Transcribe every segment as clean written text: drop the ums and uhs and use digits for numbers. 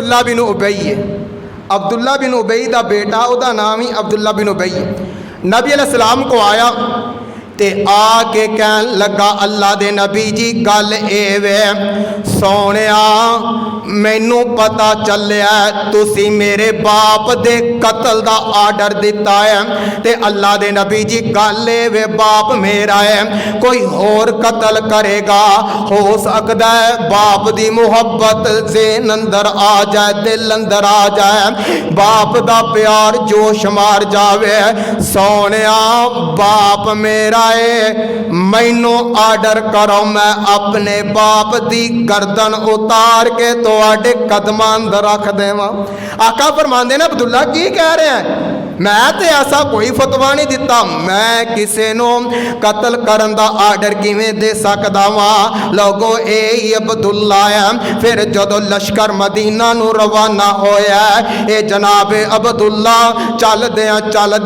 عبداللہ بن ابی ہے، عبداللہ بن ابی دا بیٹا، دا نام ہی عبداللہ بن ابی ہے۔ نبی علیہ السلام کو آیا تے آ کے کہن لگا اللہ دے نبی جی گل اے وے سونیا مینوں پتہ چلیا تسی میرے باپ دے قتل دا آرڈر دیتا ہے تے اللہ دے نبی جی گل اے وے باپ میرا ہے کوئی ہور قتل کرے گا، ہو سکدا ہے باپ دی محبت ذہن اندر آ جائے، دل اندر آ جائے، باپ دا پیار جوش مار جاوے، سونیا باپ میرا مینوں آرڈر کرو میں اپنے باپ دی گردن اتار کے تواڈے قدماں اندر رکھ دیواں۔ آقا فرماندے نے عبداللہ کی کہہ رہے ہیں؟ میں تے ایسا کوئی فتوا نہیں دیتا، میں کسے نو قتل کرن دا آرڈر کیویں دے سکدا واں؟ لوگو اے عبداللہ ہے۔ پھر جدو لشکر مدینہ نو روانہ ہویا اے جناب عبداللہ چل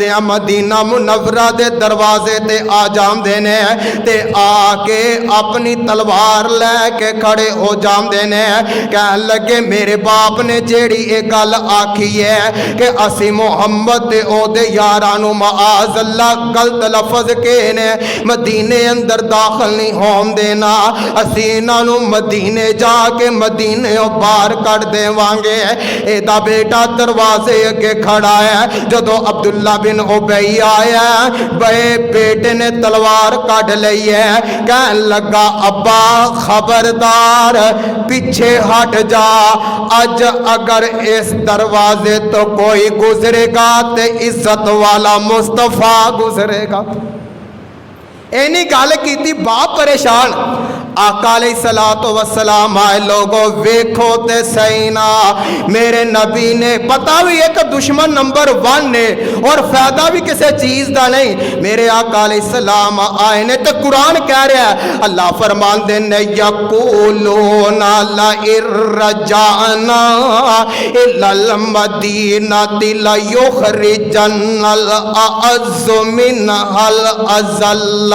دیاں مدینہ منورہ دے دروازے تے آ جاندے نے تے آ کے اپنی تلوار لے کے کھڑے ہو جاندے نے، کہن لگے میرے باپ نے جیڑی اے گل آکھی ہے کہ اسی محمد تے او دے یارانو معاذ اللہ غلط لفظ کے نے مدینے اندر داخل نہیں ہون دینا، اسی انہاں مدینے جا کے مدینے باہر کر دے وانگے۔ اے دا بیٹا دروازے اگے کھڑا ہے، جدو عبداللہ بن ابی آیا بے بیٹے نے تلوار کٹ لئی ہے، کہن لگا ابا خبردار پیچھے ہٹ جا، اج اگر اس دروازے تو کوئی گزرے گا تے عزت والا مصطفیٰ گزرے گا۔ اینی گل کیتی باپ پریشان، آقا علیہ الصلوۃ والسلام آئے لوگو ویکھو تے صحیح نا میرے نبی نے پتا بھی ایک دشمن نمبر 1 نے اور فائدہ بھی کسی چیز دا نہیں، میرے آقا علیہ السلام آئے نے تے قرآن کہہ رہا ہے، اللہ فرمان دے نے یقولون لئن رجعنا الی المدینہ لیخرجن الاعز منها الاذل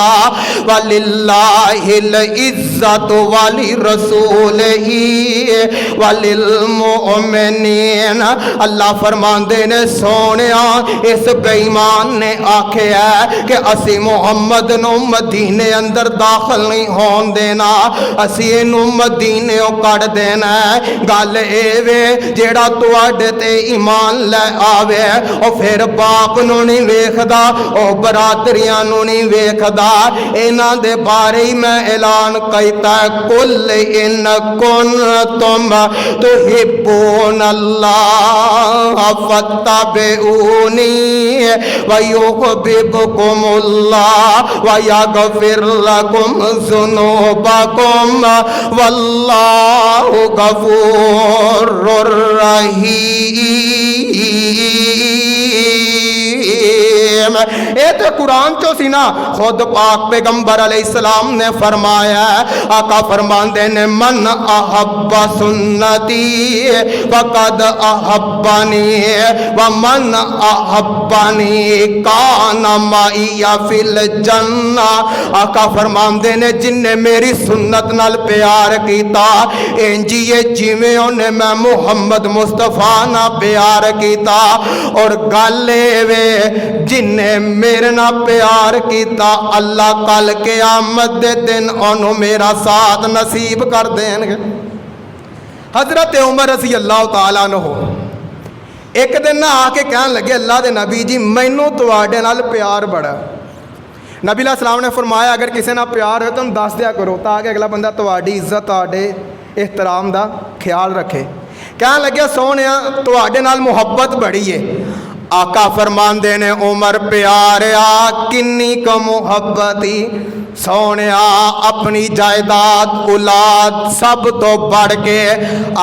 وللہ العزت ولرسولہ وللمؤمنین۔ اللہ فرماندے نے سونیا اس بے ایمان نے آکھیا ہے کہ اسی محمد نو مدینے اندر داخل نہیں ہون دینا، اسی انو مدینے کٹ دینا ہے۔ گل اے وے جیڑا تواڈے تے ایمان لے آوے او پھر باپ نو نہیں ویکھدا، او برادریاں نو نہیں ویکھدا، انہاں دے بارے ہی میں اعلان کیتا ہے کل ان کنتم تحبون اللہ فاتبعونی ویحببکم اللہ ویغفر لکم ذنوبکم واللہ غفور رحیم۔ اے تو قرآن چو سی نا، خود پاک پیغمبر علیہ السلام نے فرمایا ہے، آقا فرماندے نے من احب سنتی فقد احبانی ومن احبانی کان معی فی الجنہ۔ آقا فرماندے نے جن نے میری سنت نال پیار کیتا انجیے جیویں انہیں میں محمد مصطفیٰ نہ پیار کیتا، اور گل وے جن نے میرے نہ پیار کیتا اللہ کل قیامت دے دن انہوں میرا ساتھ نصیب کر دیں گے۔ حضرت عمر رضی اللہ تعالیٰ عنہ ایک دن نہ آ کے کہنے لگے اللہ دے نبی جی مینوں تواڈے نال پیار بڑا۔ نبی علیہ السلام نے فرمایا اگر کسی نہ پیار ہے تو ہم دس دیا کرو تاکہ اگلا بندہ تواڈی عزت تواڈے احترام دا خیال رکھے۔ کہنے لگے سونیا تواڈے نال محبت بڑی ہے۔ آقا فرماندے نے عمر پیاریا کنی کو محبتی سونیا اپنی جائیداد اولاد سب تو بڑھ کے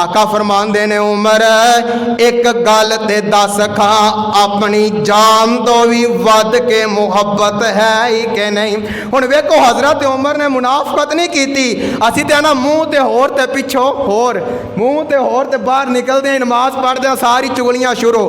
آقا فرماندے نے عمر ایک گل تے دس کھاں اپنی جان تو بھی ود کے محبت ہے ہی کہ نہیں۔ ہن ویکھو حضرت عمر نے منافقت نہیں کیتی، اسی تے نا منہ تے ہور تے پچھوں ہور، منہ تے ہور تے باہر نکل دے نماز پڑھ دے ساری چگلیاں شروع۔